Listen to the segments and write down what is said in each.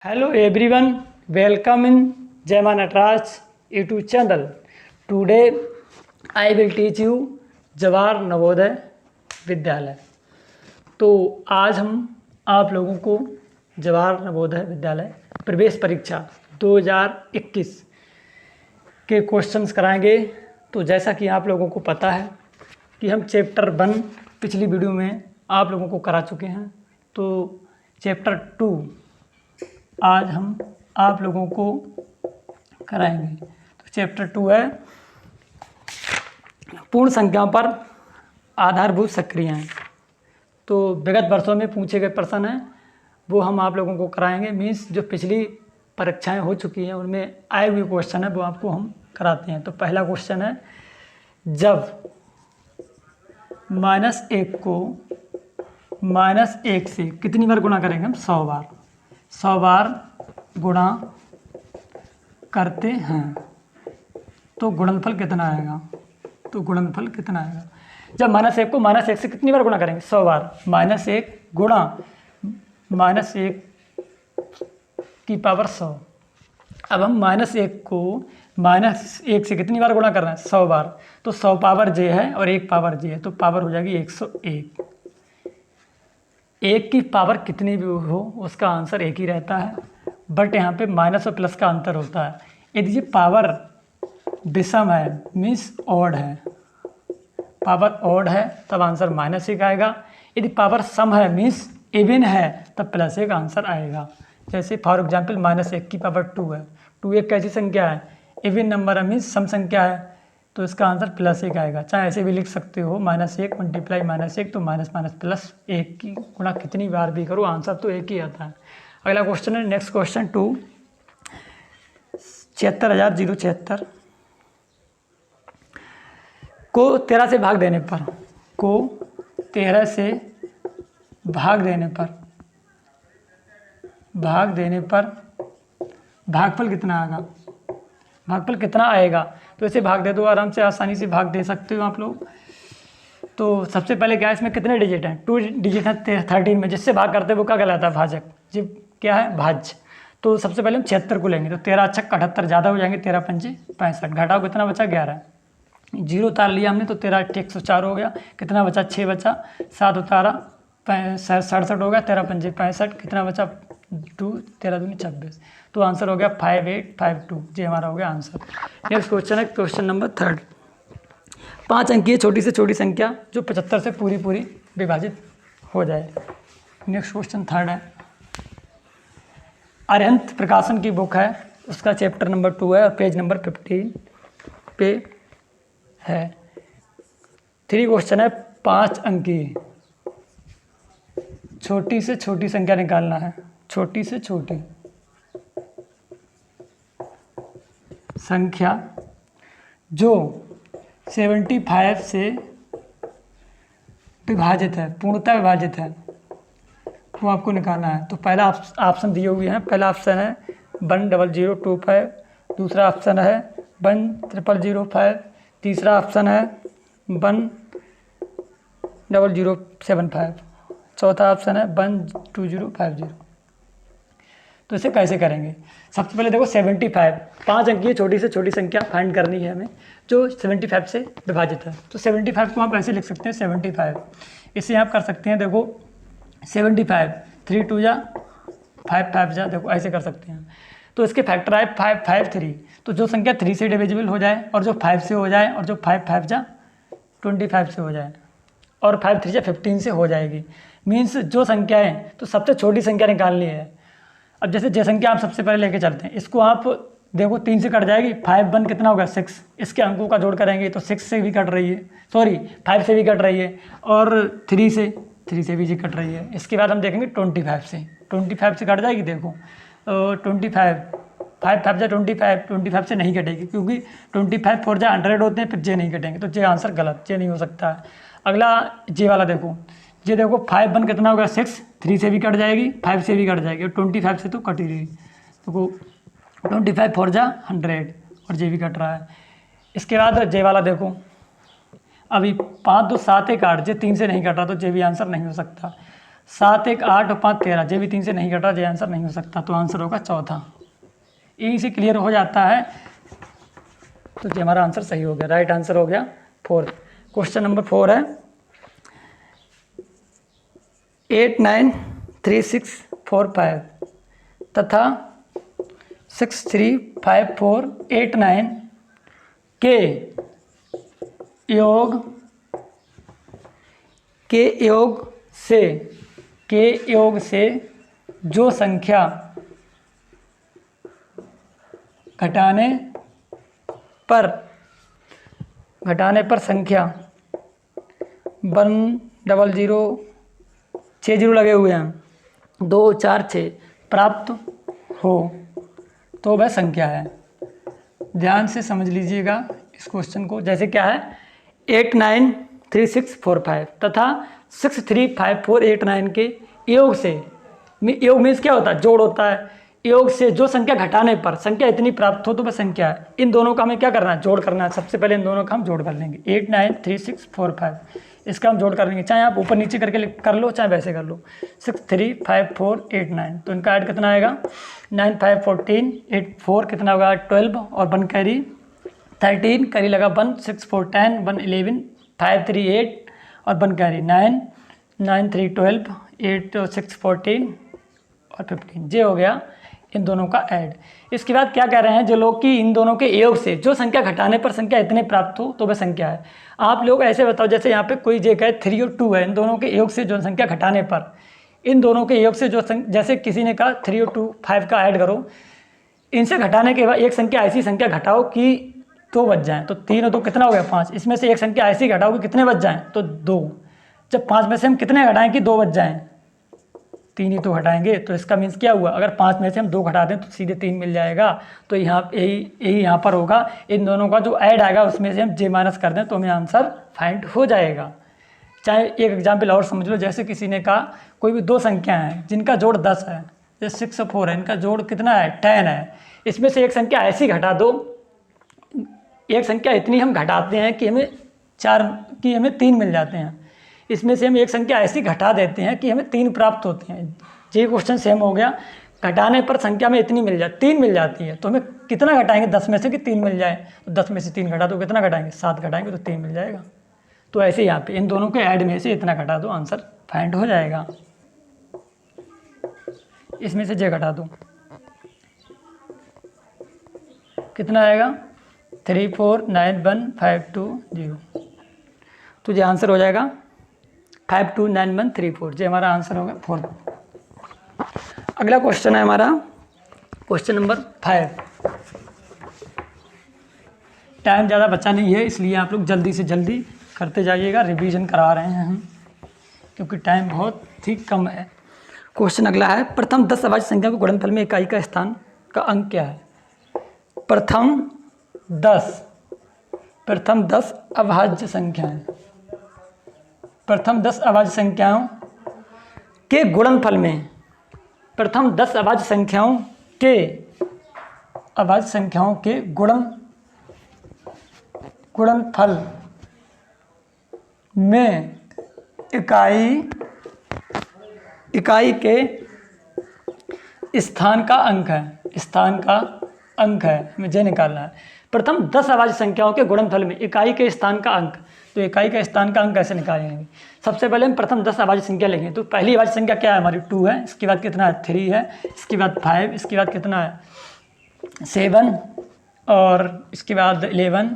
Hello everyone, welcome in Jema Natraj YouTube channel. Today I will teach you Jawahar Navodaya Vidyalaya. तो आज हम आप लोगों को जवाहर नवोदय विद्यालय प्रवेश परीक्षा 2021 के क्वेश्चंस कराएंगे। तो जैसा कि आप लोगों को पता है कि हम चैप्टर 1 पिछली वीडियो में आप लोगों को करा चुके हैं, तो चैप्टर 2 आज हम आप लोगों को कराएंगे। तो चैप्टर 2 है पूर्ण संख्याओं पर आधारभूत सक्रियाएं। तो विगत वर्षों में पूछे गए प्रश्न हैं वो हम आप लोगों को कराएंगे। मीन्स जो पिछली परीक्षाएं हो चुकी हैं उनमें आए हुए क्वेश्चन है वो आपको हम कराते हैं। तो पहला क्वेश्चन है, जब -1 को -1 से कितनी बार गुणा करेंगे हम? 100 बार। 100 बार गुणा करते हैं तो गुणनफल कितना आएगा? तो गुणनफल कितना आएगा? जब -1 को -1 से कितनी बार गुणा करेंगे? 100 बार। -1 गुणा -1 की पावर 100। अब हम -1 को -1 से कितनी बार गुणा कर रहे हैं? 100 बार। तो 100 पावर j है और 1 पावर j है, तो पावर हो जाएगी 101। 1 की पावर कितनी भी हो उसका आंसर एक ही रहता है, बट यहाँ पे माइनस और प्लस का अंतर होता है। यदि ये पावर विषम है मीन्स ऑड है, पावर ऑड है तब आंसर -1 आएगा। यदि पावर सम है मीन्स इवन है तब +1 आंसर आएगा। जैसे फॉर एग्जांपल -1 की पावर 2 है। 2 एक कैसी संख्या है? इवन नंबर है मीन्स सम संख्या है, तो इसका आंसर +1 आएगा। चाहे ऐसे भी लिख सकते हो, -1 मल्टीप्लाई -1 तो -+1 की गुणा कितनी बार भी करो आंसर तो एक ही आता है। अगला क्वेश्चन है, नेक्स्ट क्वेश्चन 2, 76076 को 13 से भाग देने पर भागफल कितना आएगा? भागफल कितना आएगा? तो इसे भाग दे दो, आराम से आसानी से भाग दे सकते हो आप लोग। तो सबसे पहले क्या है, इसमें कितने डिजिट हैं? 2 डिजिट हैं 13 में, जिससे भाग करते हैं वो क्या कहलाता है? भाजक। जी क्या है? भाज्य। तो सबसे पहले हम 76 को लेंगे, तो 13 × 78 ज़्यादा हो जाएंगे, 13 × 5 = 65। घटाओ कितना बचा? 11। 0 उतार लिया हमने तो 13 × 104 हो गया। कितना बचा? 6 बचा। 7 उतारा 67 हो गया। 13 × 5 = 65। कितना बचा? 2। 13 दूनी 26। तो आंसर हो गया 5852। ये हमारा हो गया आंसर। नेक्स्ट क्वेश्चन है क्वेश्चन नंबर 3, 5 अंकीय छोटी से छोटी संख्या जो 75 से पूरी विभाजित हो जाए। नेक्स्ट क्वेश्चन 3 है, अरिहंत प्रकाशन की बुक है, उसका चैप्टर नंबर 2 है और पेज नंबर 15 पे है। 3 क्वेश्चन है, 5 अंकीय छोटी से छोटी संख्या निकालना है। छोटी से छोटी संख्या जो 75 से विभाजित है, पूर्णतः विभाजित है, वो आपको निकालना है। तो पहला ऑप्शन दिए हुए हैं। पहला ऑप्शन है 10025, दूसरा ऑप्शन है 10005, तीसरा ऑप्शन है 10075, चौथा ऑप्शन है 12050। तो इसे कैसे करेंगे? सबसे पहले देखो 75, 5 अंकीय छोटी से छोटी संख्या फाइंड करनी है हमें जो 75 से विभाजित है। तो 75 को आप ऐसे लिख सकते हैं 75। इसे आप कर सकते हैं, देखो 75 3 2 जा 5 5 जा, देखो ऐसे कर सकते हैं। तो इसके फैक्टर आए 5 5 3। तो जो संख्या 3 से डिविजिबल हो जाए और जो 5 से हो जाए और जो 5 5 जा 25 से हो जाए और 5 3 जा 15 से हो जाएगी। मीन्स जो संख्या है तो सबसे छोटी संख्या निकालनी है। अब जैसे संख्या आप सबसे पहले लेके चलते हैं, इसको आप देखो 3 से कट जाएगी, 5 1 कितना होगा? 6। इसके अंकों का जोड़ करेंगे तो 6 से भी कट रही है, सॉरी 5 से भी कट रही है और 3 से भी जी कट रही है। इसके बाद हम देखेंगे 25 से, 25 से कट जाएगी। देखो 25 5 5 जा 25 से नहीं कटेगी क्योंकि 25 4 जा 100 होते हैं, फिर जे नहीं कटेंगे, तो जे आंसर गलत, जे नहीं हो सकता है। अगला जे वाला देखो, ये देखो 5 1 कितना होगा? 6। 3 से भी कट जाएगी, 5 से भी कट जाएगी और 25 से तो कट ही रही। तो 25 4 जा 100 और जे भी कट रहा है। इसके बाद जे वाला देखो, अभी 5 2 7 1 8, जे 3 से नहीं कट रहा तो जे भी आंसर नहीं हो सकता। 7 1 8 और 5 13, जे भी 3 से नहीं घटा, जे आंसर नहीं हो सकता, तो आंसर होगा चौथा। यहीं से क्लियर हो जाता है, तो ये हमारा आंसर सही हो गया, राइट आंसर हो गया 4। क्वेश्चन नंबर 4 है 8 9 3 6 4 5 तथा 6 3 5 4 8 9 के योग से जो संख्या घटाने पर संख्या 100 6 जीरो लगे हुए हैं, 2 4 6 प्राप्त हो तो वह संख्या है। ध्यान से समझ लीजिएगा इस क्वेश्चन को। जैसे क्या है 8 9 3 6 4 5 तथा 6 3 5 4 8 9 के योग से, योग मीन्स क्या होता है, जोड़ होता है। योग से जो संख्या घटाने पर संख्या इतनी प्राप्त हो तो वह संख्या है। इन दोनों का हमें क्या करना है, जोड़ करना है। सबसे पहले इन दोनों का हम जोड़ कर लेंगे, 8 9 3 6 4 5, इसका हम जोड़ कर लेंगे। चाहे आप ऊपर नीचे करके कर लो, चाहे वैसे कर लो। 6 3 5 4 8 9, तो इनका ऐड कितना आएगा, 9 5 14, 8 4 कितना होगा 12 और 1 कैरी 13, कैरी लगा 1, 6 4 10, 1 11, 5 3 8 और 1 कैरी 9, 9 3 12, 8 6 14 और 15, ये हो गया इन दोनों का ऐड। इसके बाद क्या कह रहे हैं, जो लोग कि इन दोनों के योग से जो संख्या घटाने पर संख्या इतने प्राप्त हो तो वह संख्या है। आप लोग ऐसे बताओ, जैसे यहाँ पे कोई जे कहे 3 और 2 है, इन दोनों के योग से जो संख्या घटाने पर, इन दोनों के योग से जो जैसे किसी ने कहा 3 और 2 5 का ऐड करो, इनसे घटाने के बाद एक संख्या ऐसी संख्या घटाओ कि 2 बच जाएँ, तो 3 और 2 कितना हो गया 5, इसमें से एक संख्या ऐसी घटाओ कि कितने बच जाएँ, तो 2। जब 5 में से हम कितने घटाएं कि 2 बच जाएँ, 3 ही तो घटाएंगे, तो इसका मीन्स क्या हुआ, अगर 5 में से हम 2 घटा दें तो सीधे 3 मिल जाएगा। तो यहाँ यही यहाँ पर होगा, इन दोनों का जो ऐड आएगा उसमें से हम जे माइनस कर दें तो हमें आंसर फाइंड हो जाएगा। चाहे एक एग्जाम्पल और समझ लो, जैसे किसी ने कहा कोई भी 2 संख्या हैं जिनका जोड़ 10 है, जैसे 6 और 4 है, इनका जोड़ कितना है 10 है, इसमें से एक संख्या ऐसी घटा दो, एक संख्या इतनी हम घटाते हैं कि हमें 3 मिल जाते हैं, इसमें से हम एक संख्या ऐसी घटा देते हैं कि हमें 3 प्राप्त होते हैं। ये क्वेश्चन सेम हो गया, घटाने पर संख्या में इतनी 3 मिल जाती है, तो हमें कितना घटाएंगे 10 में से कि 3 मिल जाए, तो 10 में से 3 घटा दो, कितना घटाएंगे 7 घटाएंगे तो 3 मिल जाएगा। तो ऐसे यहाँ पे इन दोनों के ऐड में से इतना घटा दो, आंसर फाइंड हो जाएगा। इसमें से जे घटा दो, कितना आएगा 3 4 9 1 5 2 0, तो ये आंसर हो जाएगा 5 2 9 1 3 4, ये हमारा आंसर होगा 4। अगला क्वेश्चन है हमारा क्वेश्चन नंबर 5। टाइम ज़्यादा बचा नहीं है, इसलिए आप लोग जल्दी से जल्दी करते जाइएगा, रिवीजन करा रहे हैं हम क्योंकि टाइम बहुत ही कम है। क्वेश्चन अगला है, प्रथम 10 अभाज्य संख्या को गुणनफल में इकाई का स्थान का अंक क्या है। प्रथम 10 अभाज्य संख्याएं, प्रथम 10 अभाज्य संख्याओं के गुणनफल में, प्रथम 10 अभाज्य संख्याओं के गुणनफल में इकाई के स्थान का अंक है, मुझे निकालना है। प्रथम 10 अभाज्य संख्याओं के गुणनफल में इकाई के स्थान का अंक, तो इकाई का स्थान का अंक कैसे निकालेंगे। सबसे पहले हम प्रथम 10 अभाज्य संख्या लेंगे, तो पहली अभाज्य संख्या क्या है हमारी 2 है, इसके बाद कितना है 3 है, इसके बाद 5, इसके बाद कितना है 7 और इसके बाद 11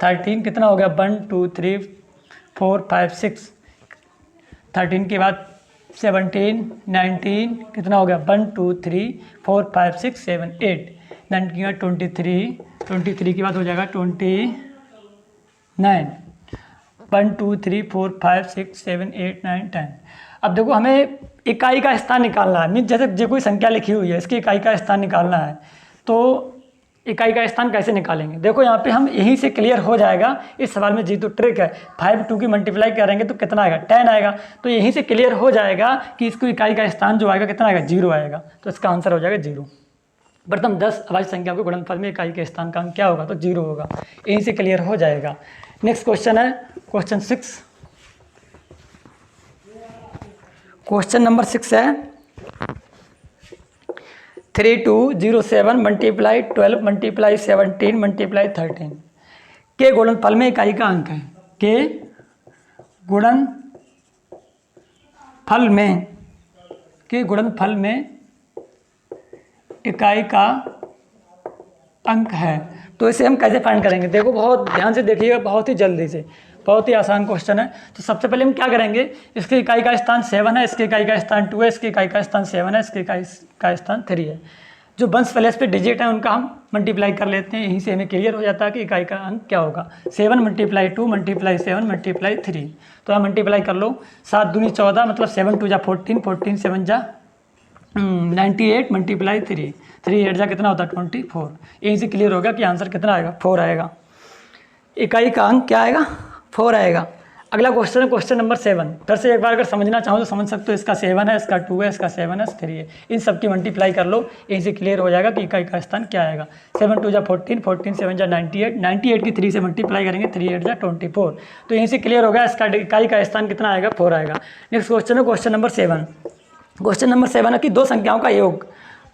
13, कितना हो गया 1 2 3 4 5 6, 13 के बाद 17 19, कितना हो गया 1 2 3 4 5 6 7 8, 19 के बाद 23 के बाद हो जाएगा 29, 1 2 3 4 5 6 7 8 9 10। अब देखो हमें इकाई का स्थान निकालना है, मीन्स जैसे जो कोई संख्या लिखी हुई है इसकी इकाई का स्थान निकालना है, तो इकाई का स्थान कैसे निकालेंगे। देखो यहाँ पे हम यहीं से क्लियर हो जाएगा इस सवाल में, जी तो ट्रिक है, 5 2 की मल्टीप्लाई करेंगे तो कितना आएगा 10 आएगा, तो यहीं से क्लियर हो जाएगा कि इसको इकाई का स्थान जो आएगा कितना आएगा 0 आएगा, तो इसका आंसर हो जाएगा 0। प्रथम 10 अभाज्य संख्या के गुणनफल में इकाई के स्थान का अंक क्या होगा, तो 0 होगा, यहीं से क्लियर हो जाएगा। नेक्स्ट क्वेश्चन है क्वेश्चन 6। क्वेश्चन नंबर 6 है 3207 मल्टीप्लाई 12 मल्टीप्लाई 17 मल्टीप्लाई 13 के गुणनफल में इकाई का अंक है। के गुणनफल में इकाई का अंक है। तो इसे हम कैसे फाइंड करेंगे? देखो बहुत ध्यान से देखिएगा, बहुत ही जल्दी से, बहुत ही आसान क्वेश्चन है। तो सबसे पहले हम क्या करेंगे, इसकी इकाई का स्थान 7 है, इसकी इकाई का स्थान 2 है, इसकी इकाई का स्थान 7 है, इसकी इकाई का स्थान 3 है। जो वंश प्लेस पे डिजिट है उनका हम मल्टीप्लाई कर लेते हैं, यहीं से हमें क्लियर हो जाता है कि इकाई का अंक क्या होगा। 7 मल्टीप्लाई 2 मल्टीप्लाई 7 मल्टीप्लाई 3, तो आप मल्टीप्लाई कर लो। 7 दूनी 14 मतलब 7 2 जा 14, 14 7 जा 98 मल्टीप्लाई 3, 3 8 जा कितना होता है 24। यहीं से क्लियर होगा कि आंसर कितना आएगा, 4 आएगा। इकाई का अंक क्या आएगा, 4 आएगा। अगला क्वेश्चन है क्वेश्चन नंबर 7। फिर से एक बार अगर समझना चाहो तो समझ सकते हो। इसका 7 है, इसका 2 है, इसका 7 है, 3 है। इन सब की मल्टीप्लाई कर लो, यहीं से क्लियर हो जाएगा कि इकाई का स्थान क्या आएगा। 7 2 जा 14, 14 7 जा 98, 98 की 3 से मल्टीप्लाई करेंगे, 3 8 जा 24। तो यहीं से क्लियर होगा इसका इकाई का स्थान कितना आएगा, 4 आएगा। नेक्स्ट क्वेश्चन है क्वेश्चन नंबर 7। क्वेश्चन नंबर 7 है कि दो संख्याओं का योग,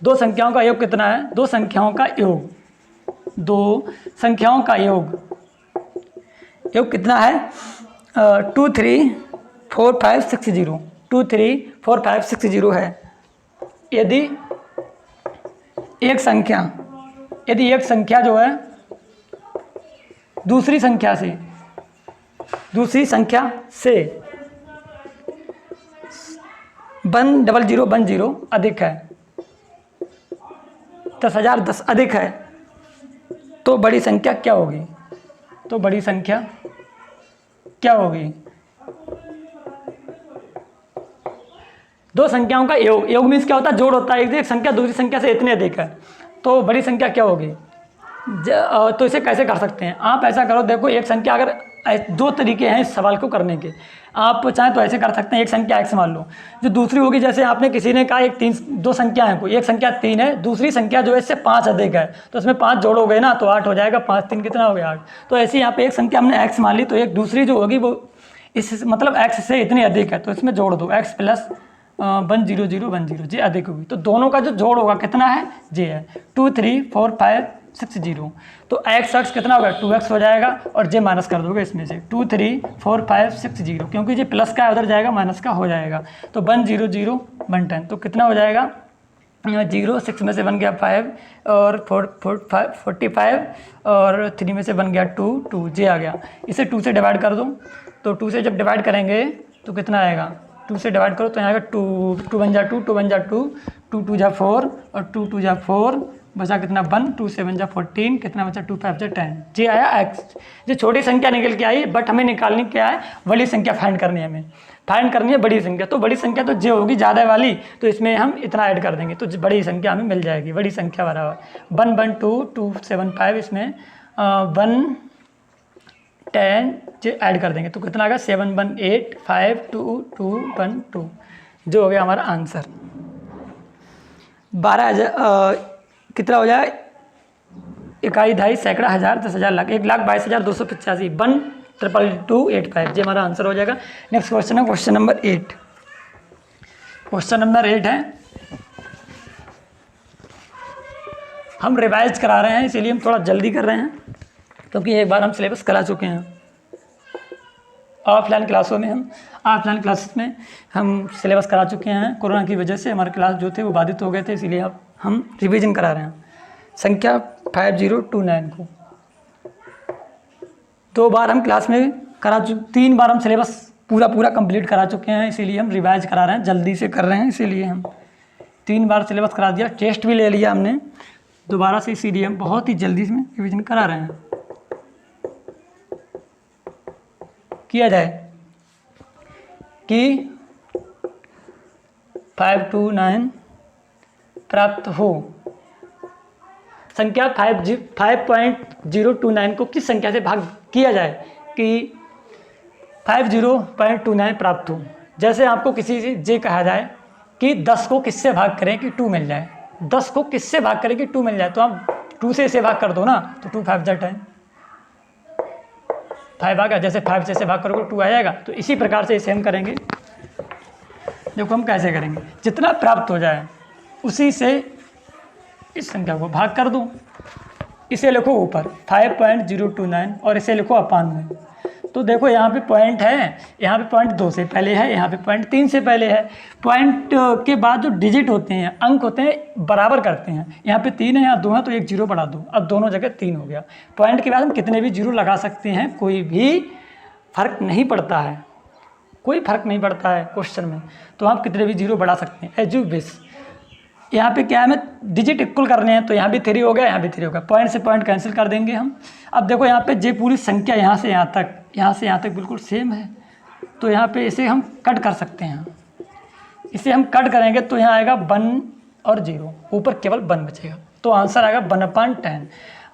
दो संख्याओं का योग कितना है, दो संख्याओं का योग, दो संख्याओं का योग कितना है 2 3 4 5 6 0, 2 3 4 5 6 0 है। यदि एक संख्या जो है दूसरी संख्या से 10010 अधिक है, 10,010 अधिक है, तो बड़ी संख्या क्या होगी, तो बड़ी संख्या क्या होगी। दो संख्याओं का योग, योग मीन्स क्या होता है, जोड़ होता है। एक संख्या दूसरी संख्या से इतने अधिक है, तो बड़ी संख्या क्या होगी। तो इसे कैसे कर सकते हैं, आप ऐसा करो, देखो एक संख्या, अगर दो तरीके हैं इस सवाल को करने के। आप चाहें तो ऐसे कर सकते हैं, एक संख्या x मान लो, जो दूसरी होगी, जैसे आपने किसी ने कहा एक 3 दो संख्या है, कोई एक संख्या 3 है, दूसरी संख्या जो है इससे 5 अधिक है, तो इसमें 5 जोड़ोगे ना तो 8 हो जाएगा, 5 3 कितना हो गया 8। तो ऐसे यहाँ पे एक संख्या हमने x मान ली, तो एक दूसरी जो होगी वो इस मतलब x से इतनी अधिक है, तो इसमें जोड़ दो x प्लस 10010 जे अधिक होगी। तो दोनों का जो जोड़ होगा कितना है, जे है 2 3 4 5 6 0। तो x कितना होगा 2x हो जाएगा, और जे माइनस कर दोगे इसमें से 2 3 4 5 6 0, क्योंकि जे प्लस का उधर जाएगा माइनस का हो जाएगा। तो 100 110, तो कितना हो जाएगा 0, 6 में से 1 गया 5 और 45 और 3 में से 1 गया 2 जे आ गया। इसे 2 से डिवाइड कर दो, तो 2 से जब डिवाइड करेंगे तो कितना आएगा, 2 से डिवाइड करो तो यहाँ आएगा 2 1 जा 2 2 1 जा 2 2 2 जा 4 और 2 2 जा 4, बचा कितना 1 2 7 जा 14, कितना बचा 2 5 जा 10, जे आया x। जो छोटी संख्या निकल के आई, बट हमें निकालनी क्या है, बड़ी संख्या फाइंड करनी है, हमें फाइंड करनी है बड़ी संख्या। तो बड़ी संख्या तो जे होगी ज़्यादा वाली, तो इसमें हम इतना ऐड कर देंगे, तो बड़ी संख्या हमें मिल जाएगी। बड़ी संख्या बराबर 1 1 2 2 7 5, इसमें 1 10 जे ऐड कर देंगे, तो कितना आएगा 7 1 8 5 2 2 1 2, जो हो गया हमारा आंसर। 12,000 कितना हो जाए, इकाई ढाई सैकड़ा हज़ार 10,000 लाख 1,22,285 1,222,85, ये हमारा आंसर हो जाएगा। नेक्स्ट क्वेश्चन है क्वेश्चन नंबर 8। क्वेश्चन नंबर 8 है, हम रिवाइज करा रहे हैं, इसीलिए हम थोड़ा जल्दी कर रहे हैं, क्योंकि एक बार हम सिलेबस करा चुके हैं ऑफलाइन क्लासों में। ऑफलाइन क्लासेस में हम सिलेबस करा चुके हैं। कोरोना की वजह से हमारे क्लास जो थे वो बाधित हो गए थे, इसीलिए अब हम रिवीजन करा रहे हैं। संख्या 5029 को 2 बार हम क्लास में करा 3 बार हम सिलेबस पूरा कंप्लीट करा चुके हैं, इसीलिए हम रिवाइज करा रहे हैं, जल्दी से कर रहे हैं, इसीलिए हम 3 बार सिलेबस करा दिया, टेस्ट भी ले लिया हमने दोबारा से, इसीलिए हम बहुत ही जल्दी में रिवीजन करा रहे हैं। किया जाए कि 529 प्राप्त हो। संख्या 5.029 को किस संख्या से भाग किया जाए कि 50.29 प्राप्त हो। जैसे आपको किसी से ये कहा जाए कि 10 को किससे भाग करें कि 2 मिल जाए, 10 को किससे भाग करें कि 2 मिल जाए, तो आप 2 से इसे भाग कर दो ना, तो 2 5 जा 10, 5 आ गया। जैसे 5 से भाग करोगे 2 आ जाएगा, तो इसी प्रकार से इसे हम करेंगे। देखो हम कैसे करेंगे, जितना प्राप्त हो जाए उसी से इस संख्या को भाग कर दूँ। इसे लिखो ऊपर 5.029 और इसे लिखो अपान में। तो देखो यहाँ पे पॉइंट है, यहाँ पे पॉइंट 2 से पहले है, यहाँ पे पॉइंट 3 से पहले है। पॉइंट के बाद जो डिजिट होते हैं, अंक होते हैं, बराबर करते हैं। यहाँ पे 3 है, यहाँ 2 है, तो एक जीरो बढ़ा दो, अब दोनों जगह 3 हो गया। पॉइंट के बाद हम कितने भी जीरो लगा सकते हैं, कोई भी फर्क नहीं पड़ता है, कोई फर्क नहीं पड़ता है क्वेश्चन में। तो आप कितने भी जीरो बढ़ा सकते हैं एज यू विश। यहाँ पे क्या है, हमें डिजिट इक्वल करने हैं, तो यहाँ भी 3 हो गया, यहाँ भी 3 हो गया। पॉइंट से पॉइंट कैंसिल कर देंगे हम। अब देखो यहाँ पे जे पूरी संख्या यहाँ से यहाँ तक, यहाँ से यहाँ तक बिल्कुल सेम है, तो यहाँ पे इसे हम कट कर सकते हैं। इसे हम कट करेंगे तो यहाँ आएगा 1 और 0, ऊपर केवल 1 बचेगा। तो आंसर आएगा 1/10।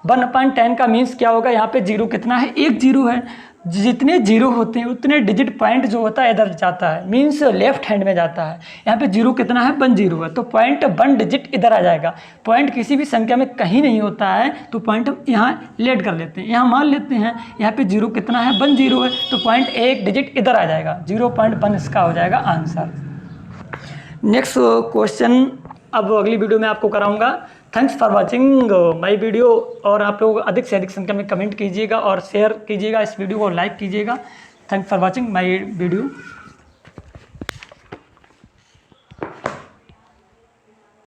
1/10 का मीन्स क्या होगा, यहाँ पे जीरो कितना है, एक जीरो है। जितने जीरो होते हैं उतने डिजिट पॉइंट जो होता है इधर जाता है, मीन्स लेफ्ट हैंड में जाता है। यहाँ पे जीरो कितना है, 1 जीरो है, तो पॉइंट 1 डिजिट इधर आ जाएगा। पॉइंट किसी भी संख्या में कहीं नहीं होता है, तो पॉइंट हम यहाँ लेट कर लेते हैं, यहाँ मान लेते हैं। यहाँ पे जीरो कितना है, 1 जीरो है, तो पॉइंट 1 डिजिट इधर आ जाएगा, 0.1 इसका हो जाएगा आंसर। नेक्स्ट क्वेश्चन अब अगली वीडियो में आपको कराऊंगा। Thanks for watching my video, और आप लोग अधिक से अधिक संख्या में कमेंट कीजिएगा और शेयर कीजिएगा, इस वीडियो को लाइक कीजिएगा। Thanks for watching my video.